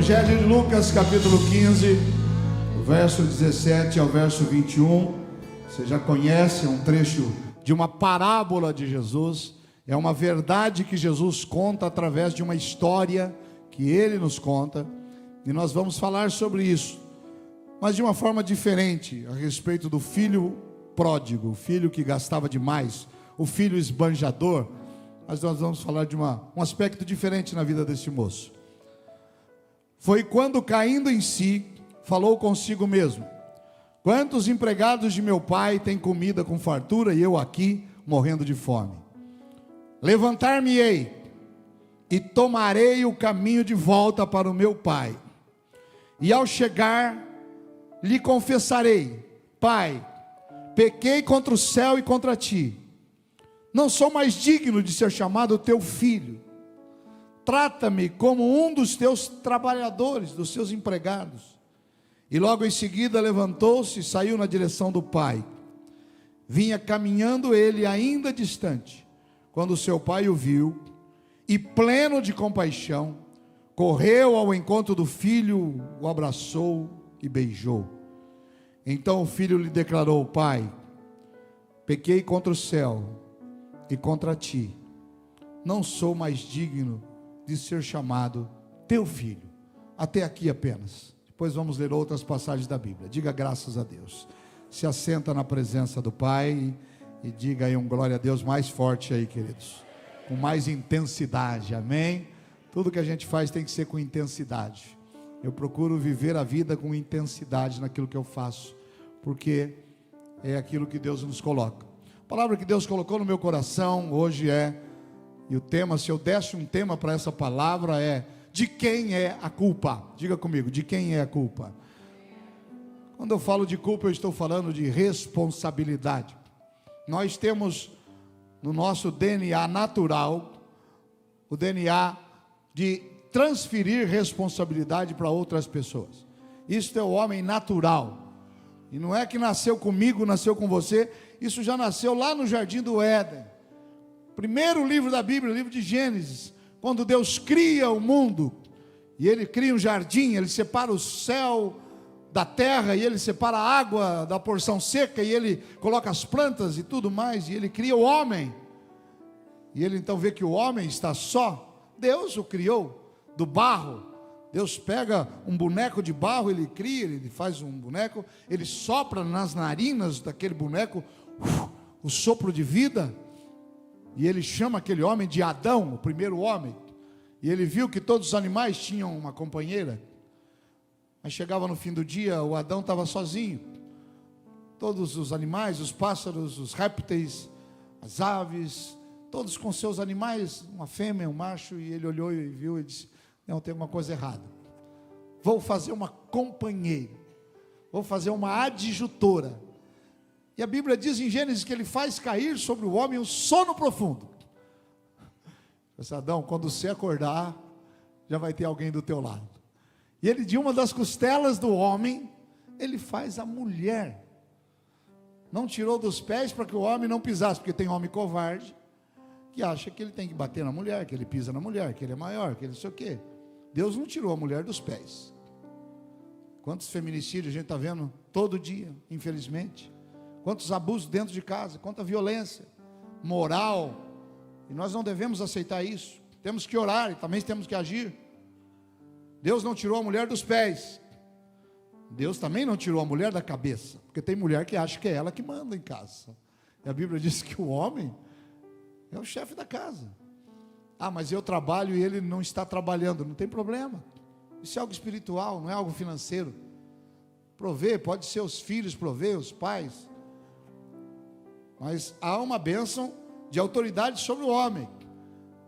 Evangelho de Lucas, capítulo 15, do verso 17 ao verso 21. Você já conhece, é um trecho de uma parábola de Jesus. É uma verdade que Jesus conta através de uma história que Ele nos conta. E nós vamos falar sobre isso, mas de uma forma diferente, a respeito do filho pródigo, o filho que gastava demais, o filho esbanjador. Mas nós vamos falar de um aspecto diferente na vida desse moço. Foi quando, caindo em si, falou consigo mesmo: quantos empregados de meu pai têm comida com fartura e eu aqui morrendo de fome? Levantar-me-ei e tomarei o caminho de volta para o meu pai. E ao chegar, lhe confessarei: Pai, pequei contra o céu e contra ti. Não sou mais digno de ser chamado teu filho. Trata-me como um dos teus trabalhadores, dos seus empregados. E logo em seguida levantou-se e saiu na direção do pai. Vinha caminhando ele ainda distante, quando seu pai o viu, e pleno de compaixão, correu ao encontro do filho, o abraçou e beijou. Então o filho lhe declarou: Pai, pequei contra o céu e contra ti. Não sou mais digno de ser chamado teu filho. Até aqui apenas. Depois vamos ler outras passagens da Bíblia. Diga graças a Deus. Se assenta na presença do Pai e diga aí um glória a Deus mais forte aí, queridos. Com mais intensidade, amém? Tudo que a gente faz tem que ser com intensidade. Eu procuro viver a vida com intensidade naquilo que eu faço, porque é aquilo que Deus nos coloca. A palavra que Deus colocou no meu coração hoje e o tema, se eu desse um tema para essa palavra, é: de quem é a culpa? Diga comigo, de quem é a culpa? Quando eu falo de culpa, eu estou falando de responsabilidade. Nós temos no nosso DNA natural, o DNA de transferir responsabilidade para outras pessoas. Isso é o homem natural. E não é que nasceu comigo, nasceu com você. Isso já nasceu lá no Jardim do Éden. Primeiro livro da Bíblia, o livro de Gênesis, quando Deus cria o mundo, e Ele cria um jardim, Ele separa o céu da terra, e Ele separa a água da porção seca, e Ele coloca as plantas e tudo mais, e Ele cria o homem, e Ele então vê que o homem está só. Deus o criou do barro. Deus pega um boneco de barro, Ele cria, Ele faz um boneco, Ele sopra nas narinas daquele boneco o sopro de vida, e Ele chama aquele homem de Adão, o primeiro homem. E Ele viu que todos os animais tinham uma companheira. Mas chegava no fim do dia, o Adão estava sozinho. Todos os animais, os pássaros, os répteis, as aves, todos com seus animais, uma fêmea, um macho. E ele olhou e viu e disse: não, tem alguma coisa errada. Vou fazer uma companheira, vou fazer uma adjutora. E a Bíblia diz em Gênesis que Ele faz cair sobre o homem um sono profundo. Adão, quando você acordar, já vai ter alguém do teu lado. E Ele, de uma das costelas do homem, Ele faz a mulher. Não tirou dos pés para que o homem não pisasse, porque tem homem covarde que acha que ele tem que bater na mulher, que ele pisa na mulher, que ele é maior, que ele não sei o quê. Deus não tirou a mulher dos pés. Quantos feminicídios a gente está vendo todo dia, infelizmente. Quantos abusos dentro de casa, quanta violência moral. E nós não devemos aceitar isso. Temos que orar e também temos que agir. Deus não tirou a mulher dos pés. Deus também não tirou a mulher da cabeça, porque tem mulher que acha que é ela que manda em casa. E a Bíblia diz que o homem é o chefe da casa. Ah, mas eu trabalho e ele não está trabalhando. Não tem problema. Isso é algo espiritual, não é algo financeiro. Prover, pode ser os filhos prover, os pais. Mas há uma bênção de autoridade sobre o homem.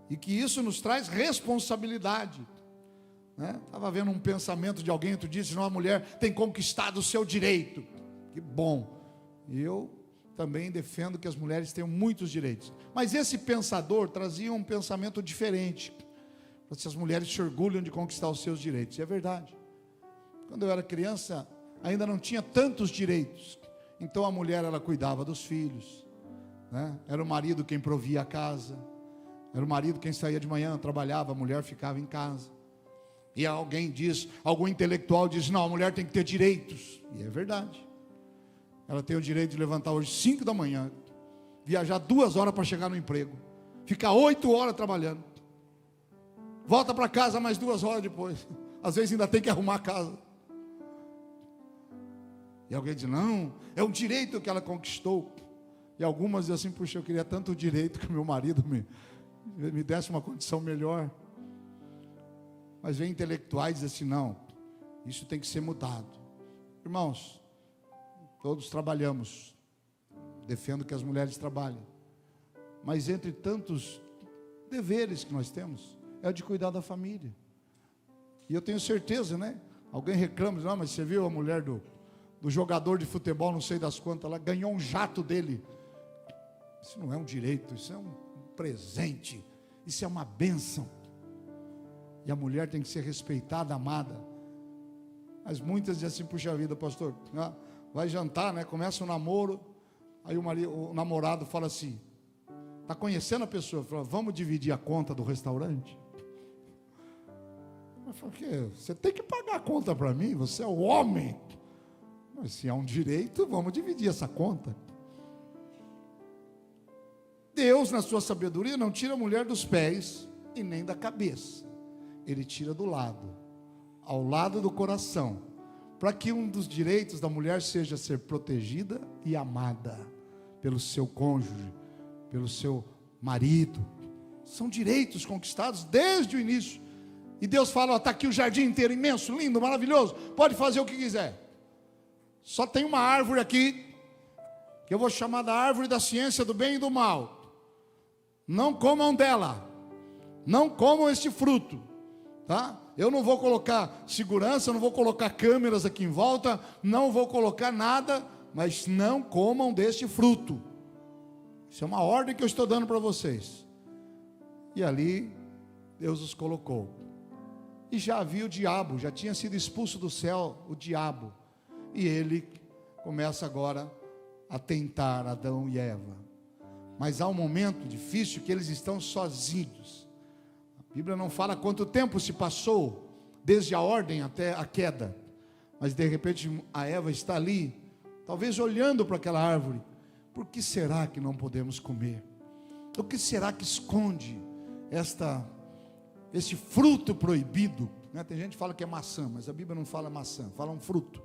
E que isso nos traz responsabilidade. Estava vendo um pensamento de alguém outro dia, disse: não, a mulher tem conquistado o seu direito. Que bom. E eu também defendo que as mulheres tenham muitos direitos. Mas esse pensador trazia um pensamento diferente. Se as mulheres se orgulham de conquistar os seus direitos. E é verdade. Quando eu era criança, ainda não tinha tantos direitos. Então a mulher, ela cuidava dos filhos, Era o marido quem provia a casa. Era o marido quem saía de manhã, trabalhava, a mulher ficava em casa. E alguém diz, algum intelectual diz, não, a mulher tem que ter direitos. E é verdade. Ela tem o direito de levantar hoje 5 da manhã, viajar 2 horas para chegar no emprego, ficar 8 horas trabalhando, volta para casa mais 2 horas depois, às vezes ainda tem que arrumar a casa. E alguém diz, não, é um direito que ela conquistou. E algumas dizem assim, puxa, eu queria tanto o direito que meu marido me desse uma condição melhor. Mas vem intelectuais e dizem assim, não, isso tem que ser mudado. Irmãos, todos trabalhamos, defendo que as mulheres trabalhem, mas entre tantos deveres que nós temos, é o de cuidar da família. E eu tenho certeza, né? Alguém reclama, não, mas você viu a mulher do jogador de futebol, não sei das quantas, ela ganhou um jato dele. Isso não é um direito, isso é um presente, isso é uma bênção. E a mulher tem que ser respeitada, amada. Mas muitas dizem assim, puxa vida, pastor, vai jantar, né? Começa o namoro, aí o namorado fala assim, está conhecendo a pessoa, fala, vamos dividir a conta do restaurante? Eu falo, você tem que pagar a conta para mim, você é o homem. Mas se é um direito, vamos dividir essa conta. Deus, na sua sabedoria, não tira a mulher dos pés e nem da cabeça. Ele tira do lado, ao lado do coração, para que um dos direitos da mulher seja ser protegida e amada pelo seu cônjuge, pelo seu marido. São direitos conquistados desde o início. E Deus fala, está aqui o jardim inteiro, imenso, lindo, maravilhoso, pode fazer o que quiser. Só tem uma árvore aqui, que eu vou chamar da árvore da ciência do bem e do mal. Não comam dela, não comam este fruto, tá? Eu não vou colocar segurança, não vou colocar câmeras aqui em volta, não vou colocar nada, mas não comam deste fruto. Isso é uma ordem que eu estou dando para vocês. E ali, Deus os colocou. E já havia o diabo, já tinha sido expulso do céu o diabo. E ele começa agora a tentar Adão e Eva. Mas há um momento difícil que eles estão sozinhos. A Bíblia não fala quanto tempo se passou, desde a ordem até a queda. Mas de repente a Eva está ali, talvez olhando para aquela árvore. Por que será que não podemos comer? O que será que esconde este fruto proibido? Né? Tem gente que fala que é maçã, mas a Bíblia não fala maçã, fala um fruto.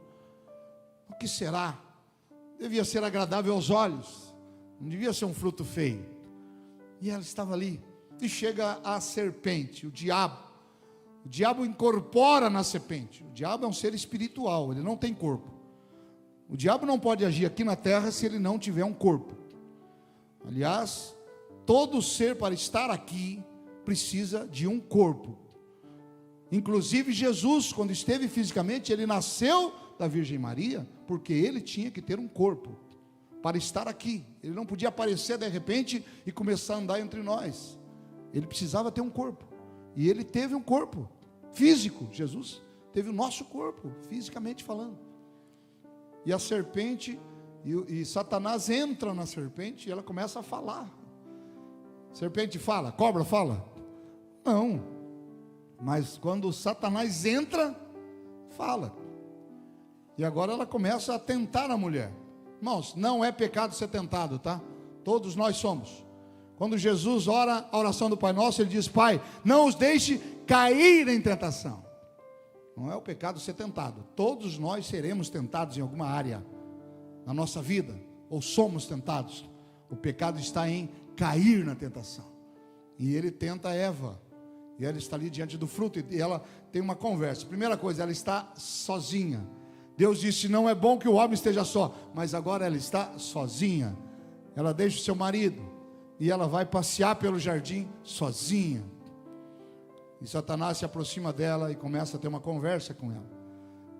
O que será? Devia ser agradável aos olhos, não devia ser um fruto feio. E ela estava ali, e chega a serpente, o diabo. O diabo incorpora na serpente. O diabo é um ser espiritual, ele não tem corpo. O diabo não pode agir aqui na terra se ele não tiver um corpo. Aliás, todo ser para estar aqui precisa de um corpo. Inclusive Jesus, quando esteve fisicamente, ele nasceu da Virgem Maria, porque ele tinha que ter um corpo para estar aqui. Ele não podia aparecer de repente e começar a andar entre nós. Ele precisava ter um corpo. E ele teve um corpo físico. Jesus teve o nosso corpo, fisicamente falando. E a serpente, e Satanás entra na serpente e ela começa a falar. Serpente fala, cobra fala? Não. Mas quando Satanás entra, fala. E agora ela começa a tentar a mulher. Irmãos, não é pecado ser tentado, tá? Todos nós somos. Quando Jesus ora a oração do Pai Nosso, ele diz, Pai, não os deixe cair em tentação. Não é o pecado ser tentado. Todos nós seremos tentados em alguma área na nossa vida, ou somos tentados. O pecado está em cair na tentação. E ele tenta Eva. E ela está ali diante do fruto, e ela tem uma conversa. Primeira coisa, ela está sozinha. Deus disse, não é bom que o homem esteja só, mas agora ela está sozinha. Ela deixa o seu marido, e ela vai passear pelo jardim sozinha. E Satanás se aproxima dela e começa a ter uma conversa com ela.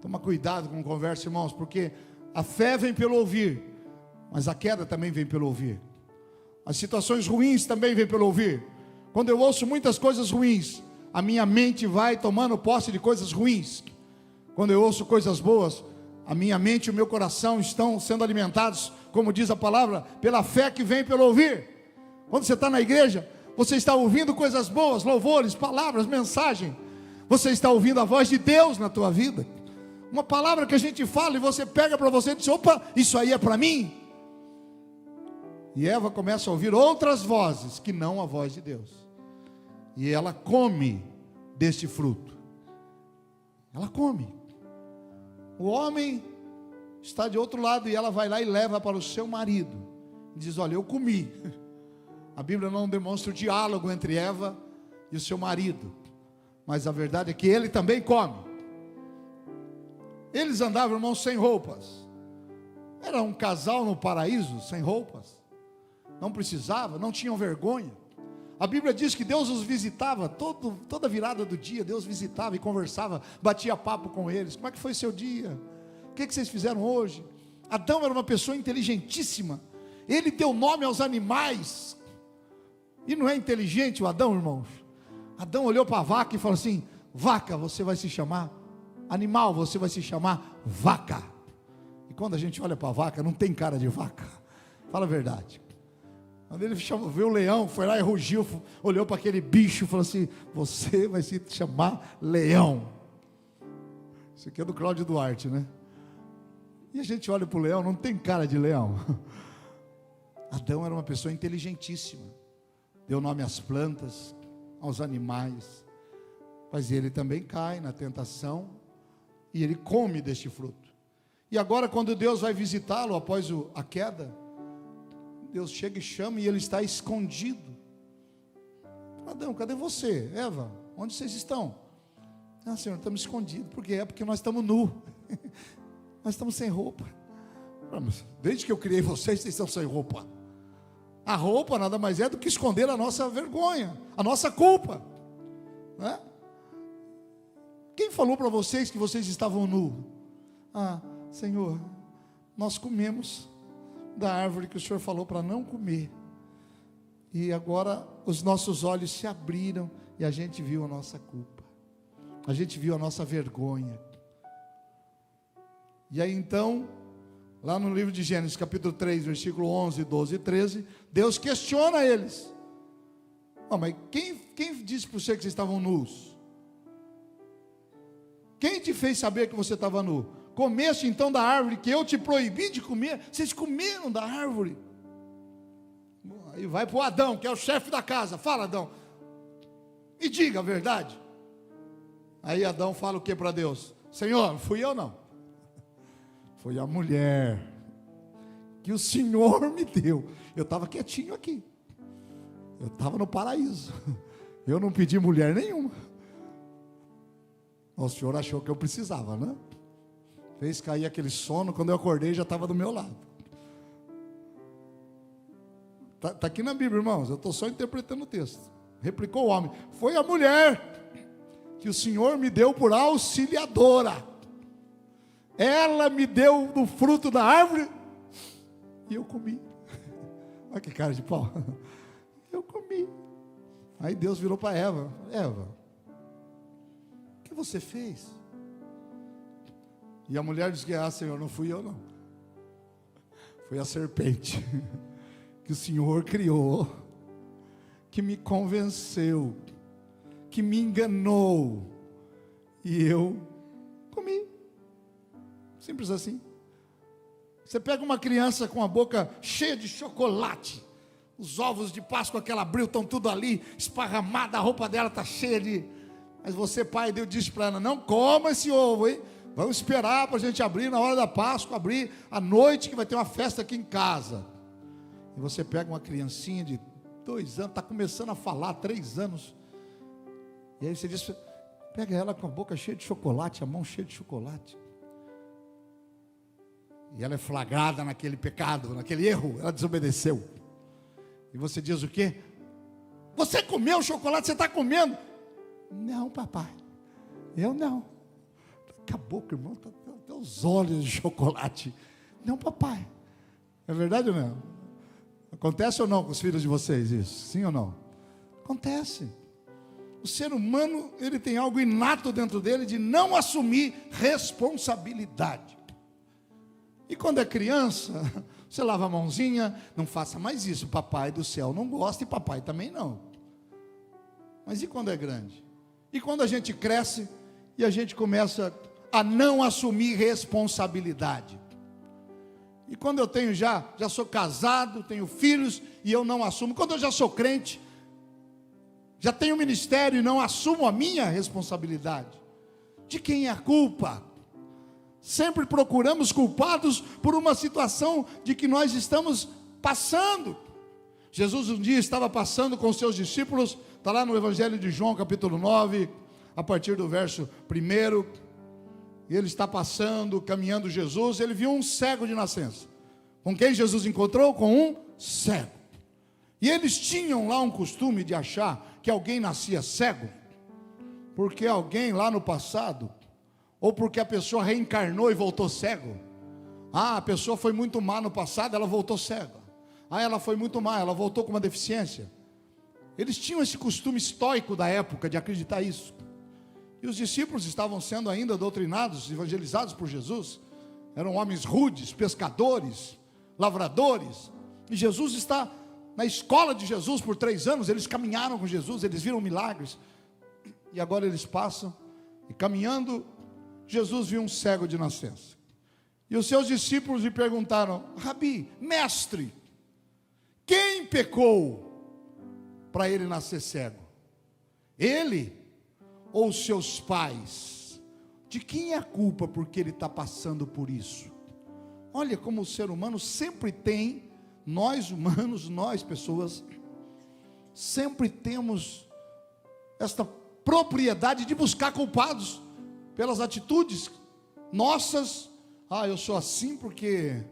Toma cuidado com conversa, irmãos, porque a fé vem pelo ouvir, mas a queda também vem pelo ouvir. As situações ruins também vêm pelo ouvir. Quando eu ouço muitas coisas ruins, a minha mente vai tomando posse de coisas ruins. Quando eu ouço coisas boas, a minha mente e o meu coração estão sendo alimentados, como diz a palavra, pela fé que vem pelo ouvir. Quando você está na igreja, você está ouvindo coisas boas, louvores, palavras, mensagem. Você está ouvindo a voz de Deus na tua vida? Uma palavra que a gente fala e você pega para você e diz: opa, isso aí é para mim. E Eva começa a ouvir outras vozes que não a voz de Deus. E ela come deste fruto. Ela come. O homem está de outro lado e ela vai lá e leva para o seu marido. E diz: olha, eu comi. A Bíblia não demonstra o diálogo entre Eva e o seu marido. Mas a verdade é que ele também come. Eles andavam, irmãos, sem roupas. Era um casal no paraíso, sem roupas. Não precisava, não tinham vergonha. A Bíblia diz que Deus os visitava, toda virada do dia, Deus visitava e conversava, batia papo com eles. Como é que foi seu dia? O que vocês fizeram hoje? Adão era uma pessoa inteligentíssima. Ele deu nome aos animais. E não é inteligente o Adão, irmãos? Adão olhou para a vaca e falou assim: vaca, você vai se chamar animal, você vai se chamar vaca. E quando a gente olha para a vaca, não tem cara de vaca. Fala a verdade. Quando ele viu o leão, foi lá e rugiu, olhou para aquele bicho e falou assim: você vai se chamar leão. Isso aqui é do Cláudio Duarte, né? E a gente olha para o leão, não tem cara de leão. Adão era uma pessoa inteligentíssima. Deu nome às plantas, aos animais. Mas ele também cai na tentação e ele come deste fruto. E agora, quando Deus vai visitá-lo após a queda, Deus chega e chama e ele está escondido. Adão, cadê você? Eva, onde vocês estão? Ah, Senhor, estamos escondidos. Por quê? É porque nós estamos nus. Nós estamos sem roupa. Desde que eu criei vocês estão sem roupa. A roupa nada mais é do que esconder a nossa vergonha, a nossa culpa, né? Quem falou para vocês que vocês estavam nus? Ah, Senhor, nós comemos da árvore que o Senhor falou para não comer. E agora os nossos olhos se abriram e a gente viu a nossa culpa. A gente viu a nossa vergonha. E aí então, lá no livro de Gênesis, capítulo 3, versículo 11, 12 e 13, Deus questiona eles. Oh, mas quem disse para você que vocês estavam nus? Quem te fez saber que você estava nu? Comeste então da árvore que eu te proibi de comer? Vocês comeram da árvore. Aí vai para o Adão, que é o chefe da casa. Fala, Adão, e diga a verdade. Aí Adão fala o que para Deus? Senhor, não fui eu não. Foi a mulher que o Senhor me deu. Eu estava quietinho aqui. Eu estava no paraíso. Eu não pedi mulher nenhuma. O Senhor achou que eu precisava, né? Fez cair aquele sono. Quando eu acordei já estava do meu lado. Está aqui na Bíblia, irmãos. Eu estou só interpretando o texto. Replicou o homem: foi a mulher que o Senhor me deu por auxiliadora. Ela me deu do fruto da árvore e eu comi. Olha que cara de pau. Eu comi. Aí Deus virou para Eva: Eva, o que você fez? E a mulher disse que: ah, Senhor, não fui eu não. Foi a serpente que o Senhor criou, que me convenceu, que me enganou, e eu comi. Simples assim. Você pega uma criança com a boca cheia de chocolate, os ovos de Páscoa que ela abriu estão tudo ali, esparramada, a roupa dela está cheia de... Mas você, pai, Deus disse para ela: não coma esse ovo, hein? Vamos esperar para a gente abrir na hora da Páscoa, abrir à noite, que vai ter uma festa aqui em casa. E você pega uma criancinha de 2 anos, está começando a falar, 3 anos, e aí você diz, pega ela com a boca cheia de chocolate, a mão cheia de chocolate, e ela é flagrada naquele pecado, naquele erro, ela desobedeceu. E você diz o quê? Você comeu o chocolate, você está comendo? Não, papai, eu não. Daqui a pouco, irmão, até os olhos de chocolate. Não, papai. É verdade ou não? Acontece ou não com os filhos de vocês isso? Sim ou não? Acontece. O ser humano, ele tem algo inato dentro dele de não assumir responsabilidade. E quando é criança, você lava a mãozinha, não faça mais isso, papai do céu não gosta e papai também não. Mas e quando é grande? E quando a gente cresce e a gente começa a não assumir responsabilidade. E quando eu tenho já sou casado, tenho filhos e eu não assumo. Quando eu já sou crente, já tenho ministério e não assumo a minha responsabilidade. De quem é a culpa? Sempre procuramos culpados por uma situação de que nós estamos passando. Jesus um dia estava passando com os seus discípulos, está lá no Evangelho de João, capítulo 9, a partir do verso 1. E ele está passando, caminhando Jesus, ele viu um cego de nascença. Com quem Jesus encontrou? Com um cego. E eles tinham lá um costume de achar que alguém nascia cego, porque alguém lá no passado, ou porque a pessoa reencarnou e voltou cego. A pessoa foi muito má no passado, ela voltou cega. Ela foi muito má, ela voltou com uma deficiência. Eles tinham esse costume estoico da época de acreditar isso. E os discípulos estavam sendo ainda doutrinados, evangelizados por Jesus. Eram homens rudes, pescadores, lavradores. E Jesus está na escola de Jesus por 3 anos. Eles caminharam com Jesus, eles viram milagres. E agora eles passam, e caminhando, Jesus viu um cego de nascença. E os seus discípulos lhe perguntaram: Rabi, mestre, quem pecou para ele nascer cego? Ele ou seus pais? De quem é a culpa porque ele está passando por isso? Olha como o ser humano sempre tem, nós humanos, nós pessoas, sempre temos esta propriedade de buscar culpados pelas atitudes nossas. Eu sou assim porque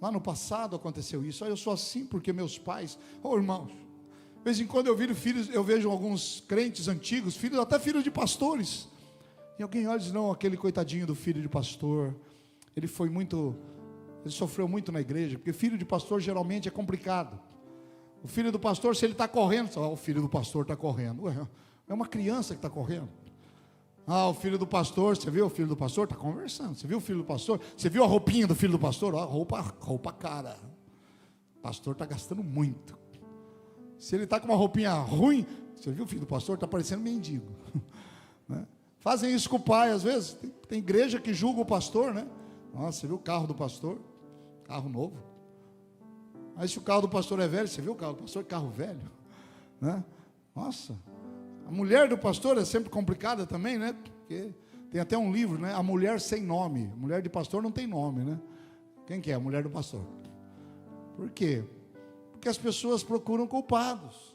lá no passado aconteceu isso. Eu sou assim porque meus pais. Irmãos, de vez em quando eu vejo alguns crentes antigos, até filhos de pastores, e alguém olha e diz: não, aquele coitadinho do filho de pastor, ele sofreu muito na igreja, porque filho de pastor geralmente é complicado. O filho do pastor, se ele está correndo, o filho do pastor está correndo. É uma criança que está correndo. O filho do pastor, você viu o filho do pastor? Está conversando. Você viu o filho do pastor? Você viu a roupinha do filho do pastor? Roupa cara. O pastor está gastando muito. Se ele está com uma roupinha ruim, você viu o filho do pastor? Está parecendo mendigo. Né? Fazem isso com o pai, às vezes. Tem igreja que julga o pastor, né? Nossa, você viu o carro do pastor? Carro novo. Aí se o carro do pastor é velho, você viu o carro do pastor? Carro velho. Né? Nossa. A mulher do pastor é sempre complicada também, né? Porque tem até um livro, né? A mulher sem nome. A mulher de pastor não tem nome, né? Quem que é a mulher do pastor? Por quê? Porque as pessoas procuram culpados.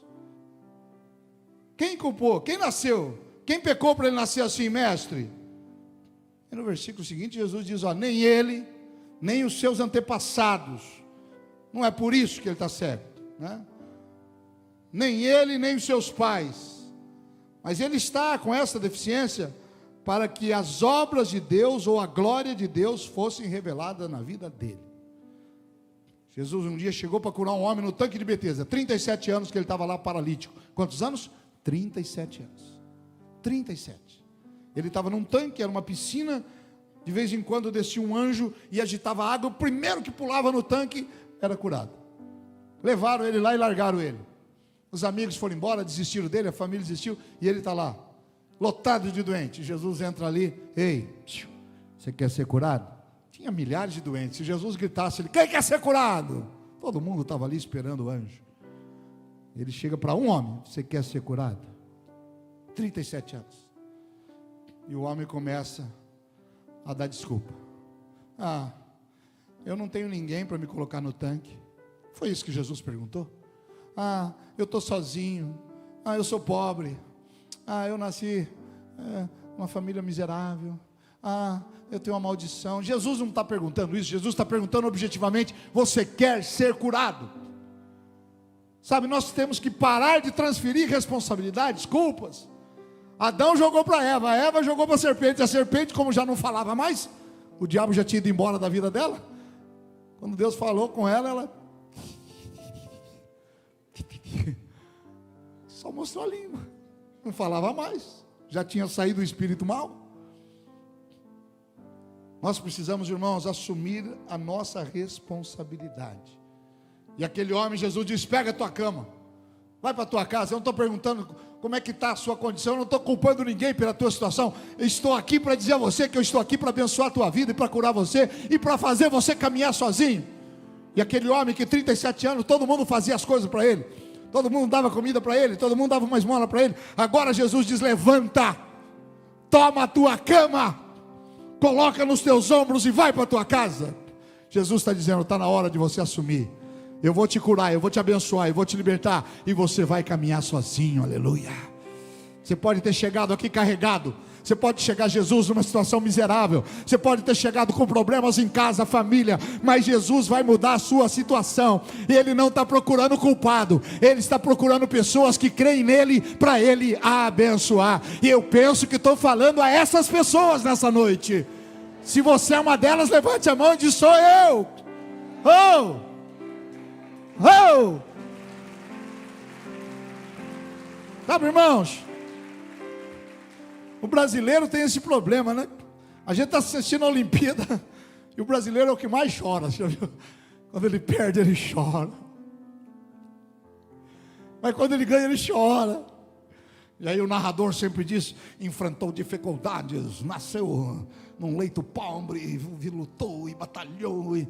Quem culpou? Quem nasceu? Quem pecou para ele nascer assim, mestre? E no versículo seguinte, Jesus diz: nem ele, nem os seus antepassados. Não é por isso que ele está cego, né? Nem ele, nem os seus pais. Mas ele está com essa deficiência para que as obras de Deus ou a glória de Deus fossem reveladas na vida dele. Jesus um dia chegou para curar um homem no tanque de Betesda. 37 anos que ele estava lá paralítico. Quantos anos? 37 anos. 37. Ele estava num tanque, era uma piscina. De vez em quando descia um anjo e agitava a água. O primeiro que pulava no tanque era curado. Levaram ele lá e largaram ele. Os amigos foram embora, desistiram dele, a família desistiu, e ele está lá, lotado de doentes. Jesus entra ali: ei, você quer ser curado? Tinha milhares de doentes. Se Jesus gritasse, quem quer ser curado? Todo mundo estava ali esperando o anjo. Ele chega para um homem: você quer ser curado? 37 anos. E o homem começa a dar desculpa. Eu não tenho ninguém para me colocar no tanque. Foi isso que Jesus perguntou? Eu estou sozinho. Eu sou pobre. Eu nasci numa família miserável. Eu tenho uma maldição. Jesus não está perguntando isso. Jesus está perguntando objetivamente: você quer ser curado? Sabe, nós temos que parar de transferir responsabilidades, culpas. Adão jogou para Eva, a Eva jogou para a serpente, como já não falava mais, o diabo já tinha ido embora da vida dela. Quando Deus falou com ela, ela só mostrou a língua, não falava mais, já tinha saído o espírito mau. Nós precisamos, irmãos, assumir a nossa responsabilidade. E aquele homem, Jesus disse: pega a tua cama. Vai para a tua casa. Eu não estou perguntando como é que está a sua condição, eu não estou culpando ninguém pela tua situação. Eu estou aqui para dizer a você que eu estou aqui para abençoar a tua vida e para curar você e para fazer você caminhar sozinho. E aquele homem que 37 anos, todo mundo fazia as coisas para ele, todo mundo dava comida para ele, todo mundo dava uma esmola para ele. Agora Jesus diz: levanta, toma a tua cama, coloca nos teus ombros e vai para a tua casa. Jesus está dizendo: está na hora de você assumir. Eu vou te curar, eu vou te abençoar, eu vou te libertar, e você vai caminhar sozinho, aleluia. Você pode ter chegado aqui carregado, você pode chegar, Jesus, numa situação miserável, você pode ter chegado com problemas em casa, família, mas Jesus vai mudar a sua situação, e Ele não está procurando culpado, Ele está procurando pessoas que creem nele, para Ele abençoar, e eu penso que estou falando a essas pessoas nessa noite. Se você é uma delas, levante a mão e diz: sou eu. Oh! Oh! Sabe, irmãos, o brasileiro tem esse problema, né? A gente está assistindo a Olimpíada e o brasileiro é o que mais chora, você já viu? Quando ele perde, ele chora, mas quando ele ganha, ele chora. E aí o narrador sempre diz: enfrentou dificuldades, nasceu num leito pobre, lutou e batalhou, e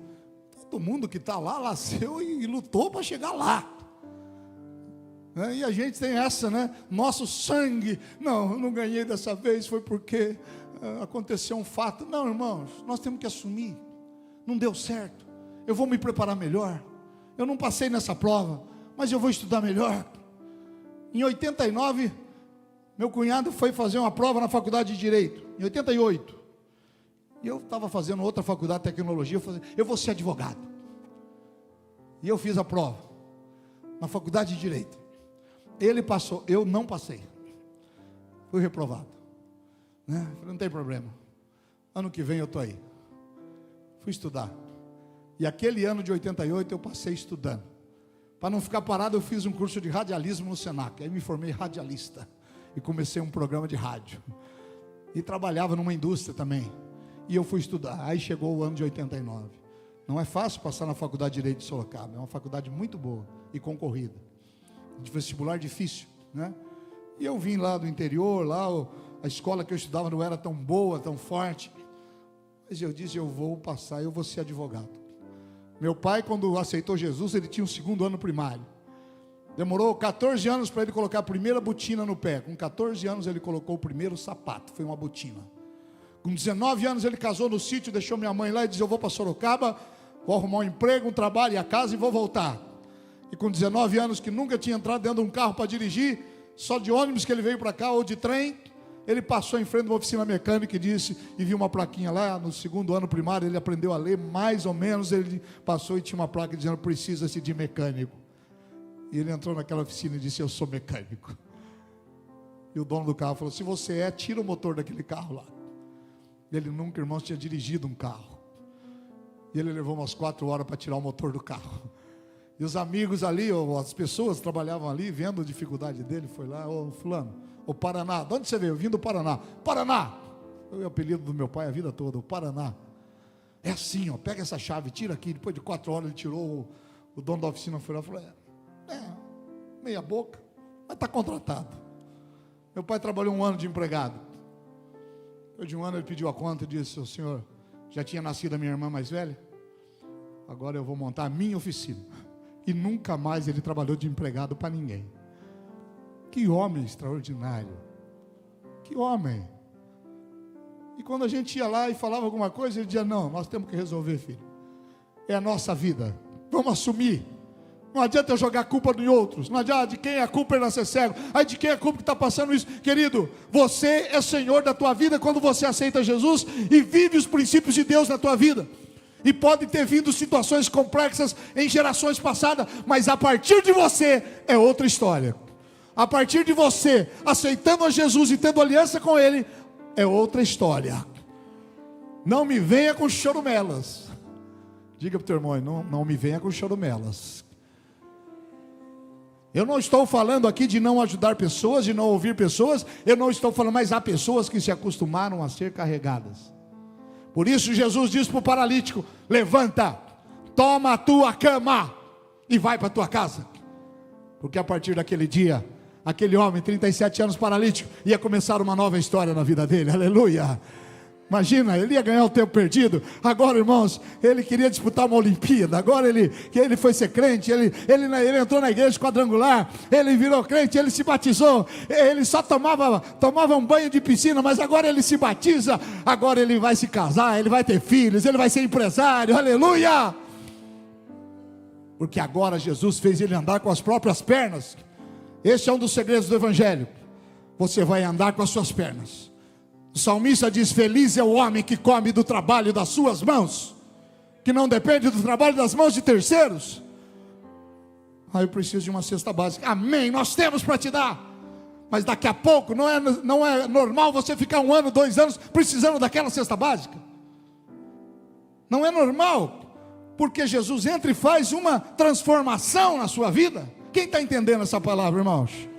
todo mundo que está lá nasceu e lutou para chegar lá. E a gente tem essa, né? Nosso sangue, não, eu não ganhei dessa vez, foi porque aconteceu um fato. Não, irmãos, nós temos que assumir. Não deu certo, eu vou me preparar melhor. Eu não passei nessa prova, mas eu vou estudar melhor. Em 89, meu cunhado foi fazer uma prova na faculdade de Direito. Em 88, e eu estava fazendo outra faculdade de tecnologia. Eu vou ser advogado. E eu fiz a prova na faculdade de Direito. Ele passou, eu não passei. Fui reprovado, né? Falei: não tem problema, ano que vem eu estou aí. Fui estudar. E aquele ano de 88 eu passei estudando. Para não ficar parado, eu fiz um curso de radialismo no Senac. Aí me formei radialista e comecei um programa de rádio. E trabalhava numa indústria também. E eu fui estudar. Aí chegou o ano de 89. Não é fácil passar na faculdade de Direito de Sorocaba. É uma faculdade muito boa e concorrida. De vestibular difícil, né? E eu vim lá do interior, lá a escola que eu estudava não era tão boa, tão forte. Mas eu disse: eu vou passar, eu vou ser advogado. Meu pai, quando aceitou Jesus, ele tinha o 2º ano primário. Demorou 14 anos para ele colocar a primeira botina no pé. Com 14 anos ele colocou o primeiro sapato, foi uma botina. Com 19 anos ele casou no sítio, deixou minha mãe lá e disse: eu vou para Sorocaba, vou arrumar um emprego, um trabalho e a casa e vou voltar. E com 19 anos, que nunca tinha entrado dentro de um carro para dirigir, só de ônibus que ele veio para cá, ou de trem, ele passou em frente de uma oficina mecânica e disse, e viu uma plaquinha lá, no 2º ano primário, ele aprendeu a ler, mais ou menos, ele passou e tinha uma placa dizendo: precisa-se de mecânico. E ele entrou naquela oficina e disse: eu sou mecânico. E o dono do carro falou: se você é, tira o motor daquele carro lá. Ele nunca, irmãos, tinha dirigido um carro. E ele levou umas 4 horas para tirar o motor do carro. E os amigos ali, ou as pessoas que trabalhavam ali, vendo a dificuldade dele, foi lá: ô fulano, ô Paraná, de onde você veio? Eu vim do Paraná. Paraná! Foi o apelido do meu pai a vida toda, o Paraná. É assim, ó, pega essa chave, tira aqui. Depois de 4 horas ele tirou, o dono da oficina foi lá e falou: meia boca, mas está contratado. Meu pai trabalhou 1 ano de empregado. Depois de 1 ano ele pediu a conta e disse: o senhor, já tinha nascido a minha irmã mais velha, agora eu vou montar a minha oficina. E nunca mais ele trabalhou de empregado para ninguém. Que homem extraordinário, que homem. E quando a gente ia lá e falava alguma coisa, ele dizia: não, nós temos que resolver, filho, é a nossa vida, vamos assumir. Não adianta eu jogar a culpa em outros. Não adianta de quem é a culpa ele nascer cego. Aí de quem é a culpa que está passando isso. Querido, você é senhor da tua vida quando você aceita Jesus e vive os princípios de Deus na tua vida. E pode ter vindo situações complexas em gerações passadas, mas a partir de você é outra história. A partir de você aceitando a Jesus e tendo aliança com Ele, é outra história. Não me venha com chorumelas. Diga para o teu irmão: não me venha com chorumelas. Eu não estou falando aqui de não ajudar pessoas, de não ouvir pessoas. Eu não estou falando, mas há pessoas que se acostumaram a ser carregadas. Por isso Jesus diz para o paralítico: levanta, toma a tua cama e vai para a tua casa. Porque a partir daquele dia, aquele homem, 37 anos paralítico, ia começar uma nova história na vida dele, aleluia. Imagina, ele ia ganhar o tempo perdido. Agora, irmãos, ele queria disputar uma Olimpíada. Agora ele foi ser crente. Ele entrou na igreja quadrangular. Ele virou crente, ele se batizou. Ele só tomava um banho de piscina, mas agora ele se batiza. Agora ele vai se casar, ele vai ter filhos, ele vai ser empresário, aleluia. Porque agora Jesus fez ele andar com as próprias pernas. Esse é um dos segredos do Evangelho. Você vai andar com as suas pernas. O salmista diz: feliz é o homem que come do trabalho das suas mãos, que não depende do trabalho das mãos de terceiros. Eu preciso de uma cesta básica. Amém, nós temos para te dar. Mas daqui a pouco não é normal você ficar 1 ano, 2 anos precisando daquela cesta básica. Não é normal, porque Jesus entra e faz uma transformação na sua vida. Quem está entendendo essa palavra, irmãos?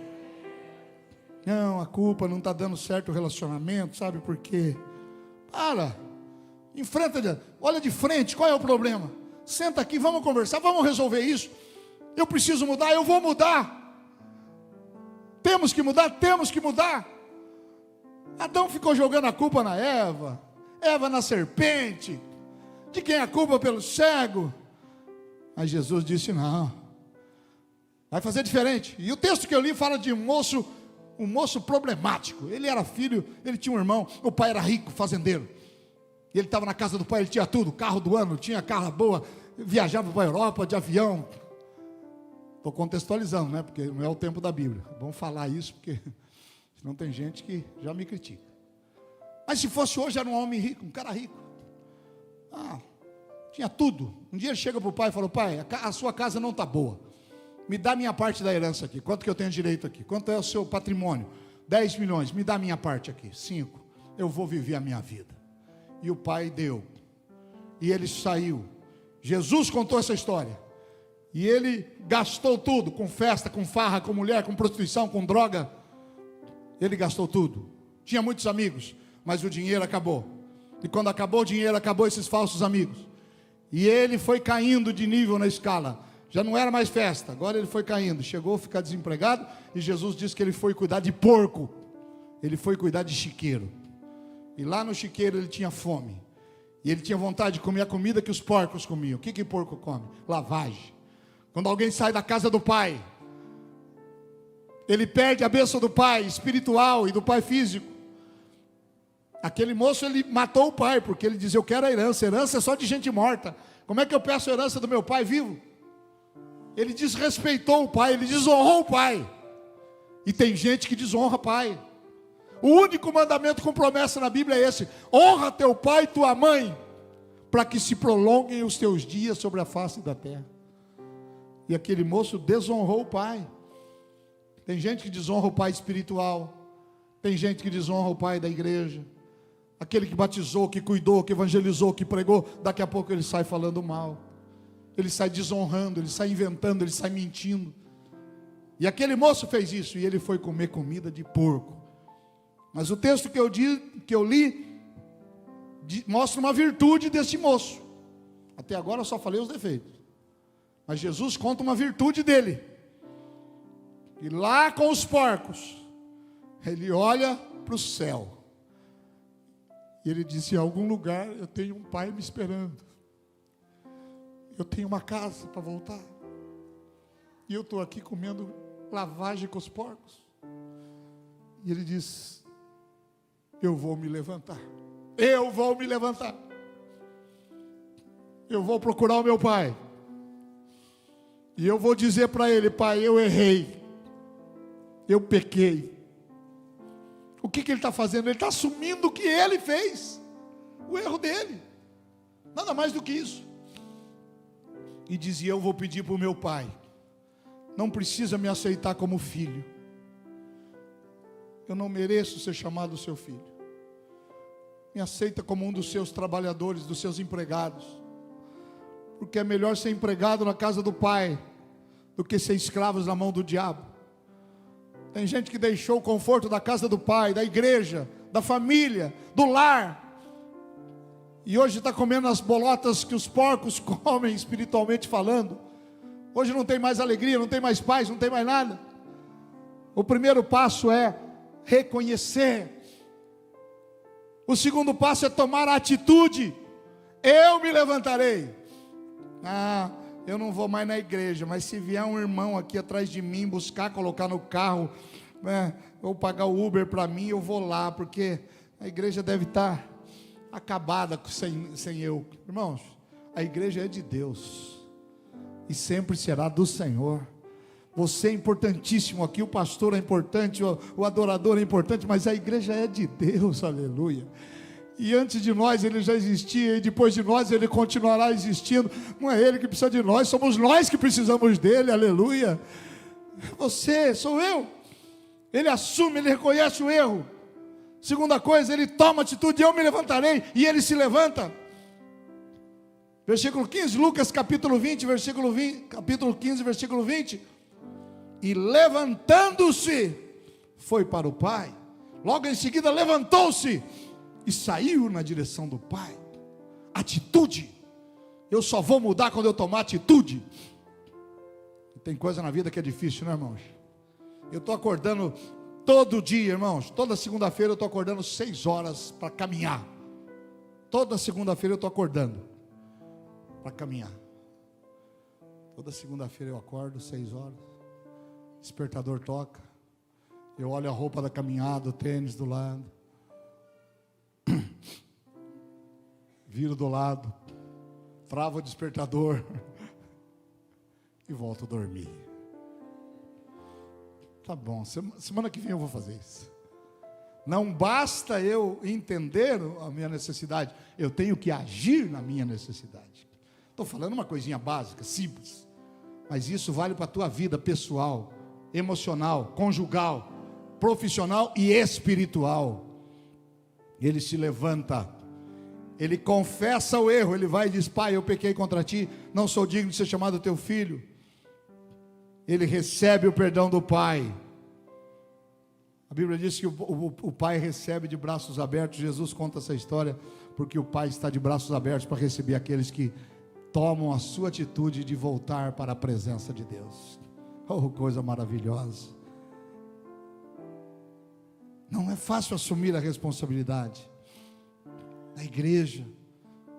Não, a culpa não está dando certo o relacionamento, sabe por quê? Enfrenta, olha de frente, qual é o problema? Senta aqui, vamos conversar, vamos resolver isso. Eu preciso mudar, eu vou mudar. Temos que mudar. Adão ficou jogando a culpa na Eva na serpente. De quem é a culpa? Pelo cego. Mas Jesus disse: não, vai fazer diferente. E o texto que eu li fala de um moço problemático. Ele era filho, ele tinha um irmão, o pai era rico, fazendeiro. E ele estava na casa do pai, ele tinha tudo, carro do ano, tinha carro boa, viajava para a Europa de avião. Estou contextualizando, né? Porque não é o tempo da Bíblia. Vamos falar isso, porque senão tem gente que já me critica. Mas se fosse hoje, era um homem rico, um cara rico. Tinha tudo. Um dia ele chega para o pai e fala: pai, a sua casa não está boa. Me dá minha parte da herança aqui. Quanto que eu tenho direito aqui? Quanto é o seu patrimônio? 10 milhões. Me dá a minha parte aqui. 5. Eu vou viver a minha vida. E o pai deu. E ele saiu. Jesus contou essa história. E ele gastou tudo. Com festa, com farra, com mulher, com prostituição, com droga. Ele gastou tudo. Tinha muitos amigos, mas o dinheiro acabou. E quando acabou o dinheiro, acabou esses falsos amigos. E ele foi caindo de nível na escala. Já não era mais festa, agora ele foi caindo. Chegou a ficar desempregado. E Jesus disse que ele foi cuidar de porco. Ele foi cuidar de chiqueiro. E lá no chiqueiro ele tinha fome. E ele tinha vontade de comer a comida que os porcos comiam. O que porco come? Lavagem. Quando alguém sai da casa do pai, ele perde a bênção do pai espiritual e do pai físico. Aquele moço, ele matou o pai, porque ele dizia: eu quero a herança. Herança é só de gente morta. Como é que eu peço a herança do meu pai vivo? Ele desrespeitou o pai, ele desonrou o pai. E tem gente que desonra o pai. O único mandamento com promessa na Bíblia é esse: honra teu pai e tua mãe, para que se prolonguem os teus dias sobre a face da terra. E aquele moço desonrou o pai. Tem gente que desonra o pai espiritual. Tem gente que desonra o pai da igreja. Aquele que batizou, que cuidou, que evangelizou, que pregou, daqui a pouco ele sai falando mal. Ele sai desonrando, ele sai inventando, ele sai mentindo. E aquele moço fez isso, e ele foi comer comida de porco. Mas o texto que eu li mostra uma virtude desse moço. Até agora eu só falei os defeitos. Mas Jesus conta uma virtude dele. E lá com os porcos, ele olha para o céu. E ele disse: em algum lugar eu tenho um pai me esperando. Eu tenho uma casa para voltar. E eu estou aqui comendo lavagem com os porcos. E ele diz: eu vou me levantar. Eu vou me levantar. Eu vou procurar o meu pai. E eu vou dizer para ele: pai, eu errei. Eu pequei. O que ele está fazendo? Ele está assumindo o que ele fez. O erro dele. Nada mais do que isso. E dizia: eu vou pedir para o meu pai, não precisa me aceitar como filho. Eu não mereço ser chamado seu filho. Me aceita como um dos seus trabalhadores, dos seus empregados. Porque é melhor ser empregado na casa do pai do que ser escravos na mão do diabo. Tem gente que deixou o conforto da casa do pai, da igreja, da família, do lar, e hoje está comendo as bolotas que os porcos comem, espiritualmente falando. Hoje não tem mais alegria, não tem mais paz, não tem mais nada. O primeiro passo é reconhecer. O segundo passo é tomar a atitude. Eu me levantarei. Eu não vou mais na igreja, mas se vier um irmão aqui atrás de mim buscar, colocar no carro, ou pagar o Uber para mim, eu vou lá, porque a igreja deve estar acabada sem eu. Irmãos, a igreja é de Deus e sempre será do Senhor. Você é importantíssimo aqui, o pastor é importante, o adorador é importante, mas a igreja é de Deus, aleluia. E antes de nós ele já existia, e depois de nós ele continuará existindo. Não é ele que precisa de nós, somos nós que precisamos dele, aleluia. Você, sou eu. Ele assume, ele reconhece o erro. Segunda coisa, ele toma atitude, eu me levantarei, e ele se levanta. Versículo 15, Lucas capítulo 20, capítulo 15, versículo 20. E levantando-se, foi para o Pai. Logo em seguida levantou-se e saiu na direção do Pai. Atitude. Eu só vou mudar quando eu tomar atitude. Tem coisa na vida que é difícil, né, irmãos? Eu estou acordando todo dia, irmãos. Toda segunda-feira eu estou acordando 6 horas para caminhar. Toda segunda-feira eu estou acordando para caminhar. Toda segunda-feira eu acordo 6 horas. Despertador toca. Eu olho a roupa da caminhada, o tênis do lado. Viro do lado. Travo o despertador. E volto a dormir. Tá bom, semana que vem eu vou fazer isso. Não basta eu entender a minha necessidade, eu tenho que agir na minha necessidade. Estou falando uma coisinha básica, simples, mas isso vale para a tua vida pessoal, emocional, conjugal, profissional e espiritual. Ele se levanta, ele confessa o erro, ele vai e diz: Pai, eu pequei contra ti, não sou digno de ser chamado teu filho. Ele recebe o perdão do Pai. A Bíblia diz que o Pai recebe de braços abertos. Jesus conta essa história porque o Pai está de braços abertos para receber aqueles que tomam a sua atitude de voltar para a presença de Deus. Oh, coisa maravilhosa. Não é fácil assumir a responsabilidade. Na igreja,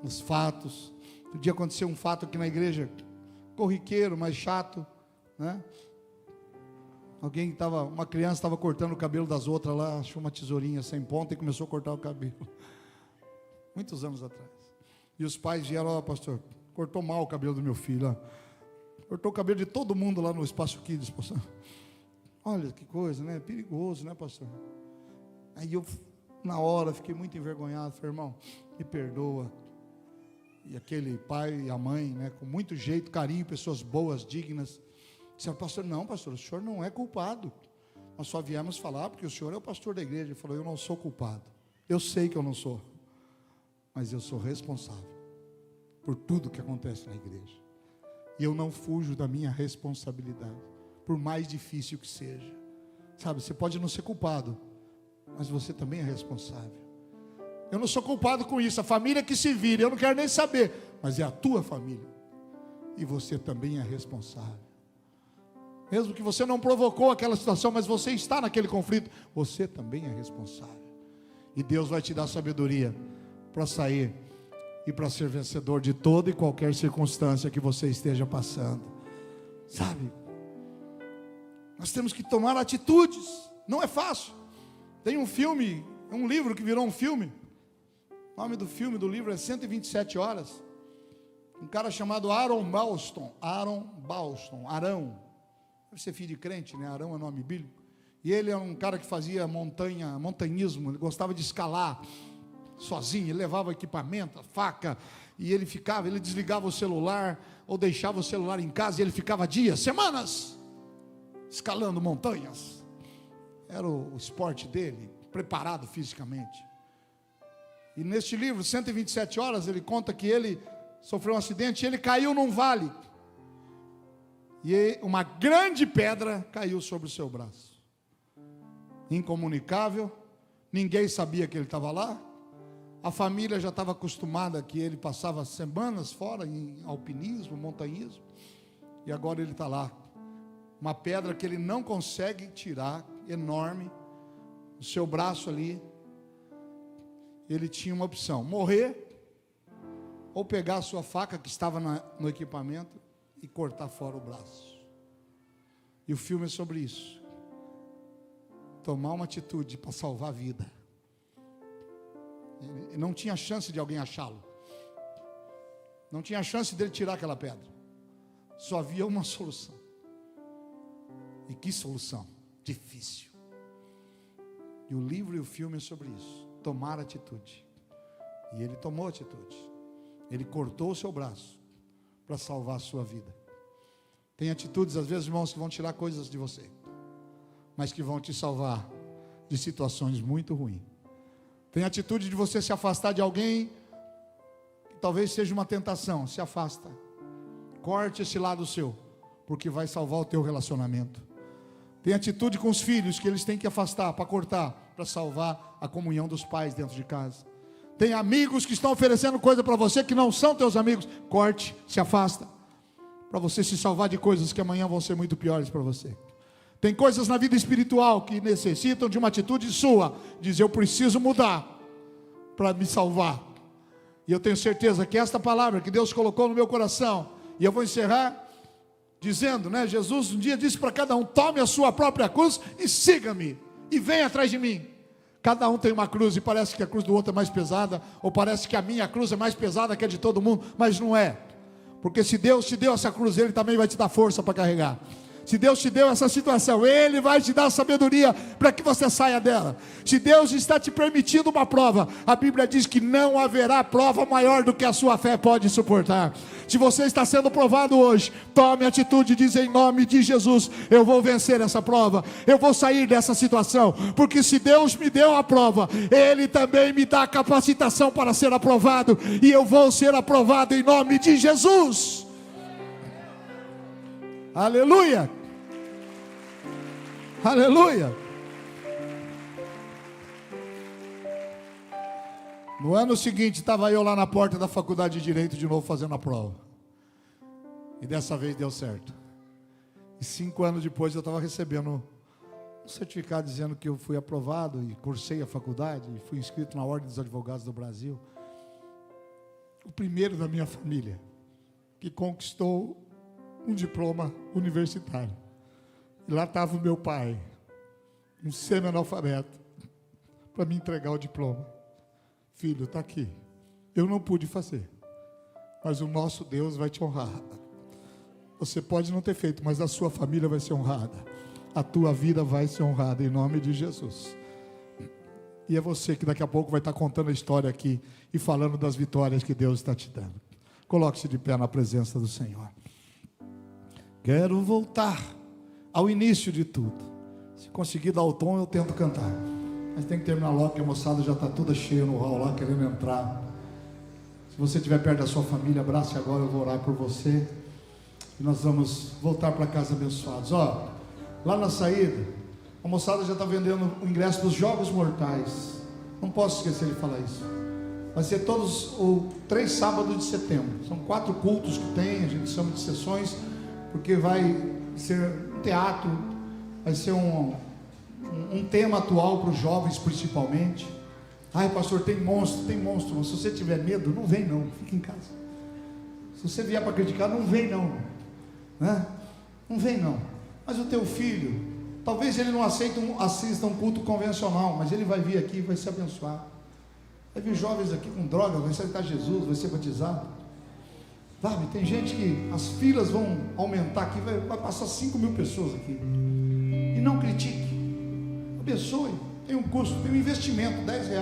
nos fatos. Um dia aconteceu um fato aqui na igreja, corriqueiro, mas chato, né? Uma criança estava cortando o cabelo das outras lá, achou uma tesourinha sem ponta e começou a cortar o cabelo. Muitos anos atrás. E os pais vieram: ó, pastor, cortou mal o cabelo do meu filho, ó. Cortou o cabelo de todo mundo lá no Espaço Kids, pastor. Olha que coisa, né? Perigoso, né, pastor? Aí eu, na hora, fiquei muito envergonhado. Falei: irmão, me perdoa. E aquele pai e a mãe, né, com muito jeito, carinho, pessoas boas, dignas, disseram: pastor, não, pastor, o senhor não é culpado. Nós só viemos falar porque o senhor é o pastor da igreja. Ele falou: eu não sou culpado. Eu sei que eu não sou, mas eu sou responsável por tudo que acontece na igreja. E eu não fujo da minha responsabilidade, por mais difícil que seja. Sabe, você pode não ser culpado, mas você também é responsável. Eu não sou culpado com isso, a família que se vire, eu não quero nem saber, mas é a tua família, e você também é responsável. Mesmo que você não provocou aquela situação, mas você está naquele conflito, você também é responsável. E Deus vai te dar sabedoria para sair e para ser vencedor de toda e qualquer circunstância que você esteja passando. Sabe, nós temos que tomar atitudes. Não é fácil. Tem um filme, um livro que virou um filme. O nome do livro é 127 horas. Um cara chamado Arão Balston. Arão. Deve ser filho de crente, né? Arão é nome bíblico. E ele é um cara que fazia montanhismo. Ele gostava de escalar sozinho. Ele levava equipamento, faca. E ele desligava o celular, ou deixava o celular em casa, e ele ficava dias, semanas, escalando montanhas. Era o esporte dele, preparado fisicamente. E neste livro, 127 horas, ele conta que ele sofreu um acidente, e ele caiu num vale. E uma grande pedra caiu sobre o seu braço. Incomunicável, ninguém sabia que ele estava lá. A família já estava acostumada que ele passava semanas fora em alpinismo, montanhismo. E agora ele está lá. Uma pedra que ele não consegue tirar, enorme. O seu braço ali. Ele tinha uma opção: morrer, ou pegar a sua faca que estava no equipamento e cortar fora o braço. E o filme é sobre isso. Tomar uma atitude para salvar a vida. Ele não tinha chance de alguém achá-lo. Não tinha chance dele tirar aquela pedra. Só havia uma solução. E que solução? Difícil. E o livro e o filme é sobre isso. Tomar atitude. E ele tomou atitude. Ele cortou o seu braço para salvar a sua vida. Tem atitudes, às vezes, irmãos, que vão tirar coisas de você, mas que vão te salvar de situações muito ruins. Tem atitude de você se afastar de alguém que talvez seja uma tentação. Se afasta. Corte esse lado seu, porque vai salvar o teu relacionamento. Tem atitude com os filhos que eles têm que afastar, para cortar, para salvar a comunhão dos pais dentro de casa. Tem amigos que estão oferecendo coisa para você que não são teus amigos. Corte, se afasta, para você se salvar de coisas que amanhã vão ser muito piores para você. Tem coisas na vida espiritual que necessitam de uma atitude sua. Diz: eu preciso mudar para me salvar. E eu tenho certeza que esta palavra que Deus colocou no meu coração, e eu vou encerrar dizendo, né? Jesus um dia disse para cada um: tome a sua própria cruz e siga-me, e venha atrás de mim. Cada um tem uma cruz, e parece que a cruz do outro é mais pesada, ou parece que a minha cruz é mais pesada que a de todo mundo, mas não é. Porque se Deus te deu essa cruz, Ele também vai te dar força para carregar. Se Deus te deu essa situação, Ele vai te dar sabedoria para que você saia dela. Se Deus está te permitindo uma prova, a Bíblia diz que não haverá prova maior do que a sua fé pode suportar. Se você está sendo provado hoje, tome atitude, diz: em nome de Jesus, eu vou vencer essa prova, eu vou sair dessa situação, porque se Deus me deu a prova, Ele também me dá a capacitação para ser aprovado, e eu vou ser aprovado em nome de Jesus. Aleluia! Aleluia! No ano seguinte, estava eu lá na porta da faculdade de Direito de novo fazendo a prova. E dessa vez deu certo. E 5 anos depois eu estava recebendo um certificado dizendo que eu fui aprovado e cursei a faculdade e fui inscrito na Ordem dos Advogados do Brasil. O primeiro da minha família que conquistou um diploma universitário. E lá estava o meu pai, um semi-analfabeto, para me entregar o diploma. Filho, está aqui. Eu não pude fazer, mas o nosso Deus vai te honrar. Você pode não ter feito, mas a sua família vai ser honrada. A tua vida vai ser honrada em nome de Jesus. E é você que daqui a pouco vai estar contando a história aqui e falando das vitórias que Deus está te dando. Coloque-se de pé na presença do Senhor. Quero voltar ao início de tudo. Se conseguir dar o tom, eu tento cantar. Mas tem que terminar logo, porque a moçada já está toda cheia no hall lá, querendo entrar. Se você estiver perto da sua família, abrace agora, eu vou orar por você. E nós vamos voltar para casa abençoados. Ó, lá na saída, a moçada já está vendendo o ingresso dos Jogos Mortais. Não posso esquecer de falar isso. Vai ser todos os 3 sábados de setembro. São 4 cultos que tem, a gente chama de sessões, porque vai ser um teatro, vai ser um tema atual para os jovens principalmente. Ai, pastor, tem monstro. Se você tiver medo, não vem não, fica em casa. Se você vier para criticar, não vem não, né? Não vem não. Mas o teu filho, talvez ele não assista um culto convencional, mas ele vai vir aqui e vai ser abençoado. Vai vir jovens aqui com droga, vai aceitar Jesus, vai ser batizado. Sabe, tem gente que as filas vão aumentar aqui, vai passar 5.000 pessoas aqui. E não critique, abençoe. Tem um custo, tem um investimento, R$10.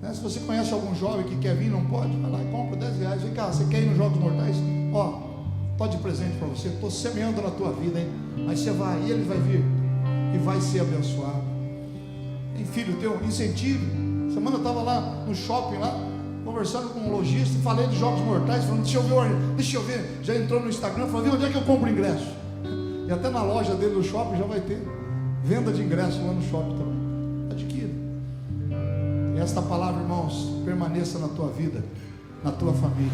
Né? Se você conhece algum jovem que quer vir, não pode, vai lá e compra R$10. Vem cá, você quer ir nos Jogos Mortais? Ó, pode de presente para você. Estou semeando na tua vida, hein? Mas você vai, e ele vai vir e vai ser abençoado. Tem filho teu, incentive. Semana eu estava lá no shopping lá, conversando com um lojista, e falei de Jogos Mortais, falando: deixa eu ver, já entrou no Instagram, falou: vê onde é que eu compro ingresso. E até na loja dele do shopping já vai ter venda de ingresso lá no shopping também. Adquira. E esta palavra, irmãos, permaneça na tua vida, na tua família.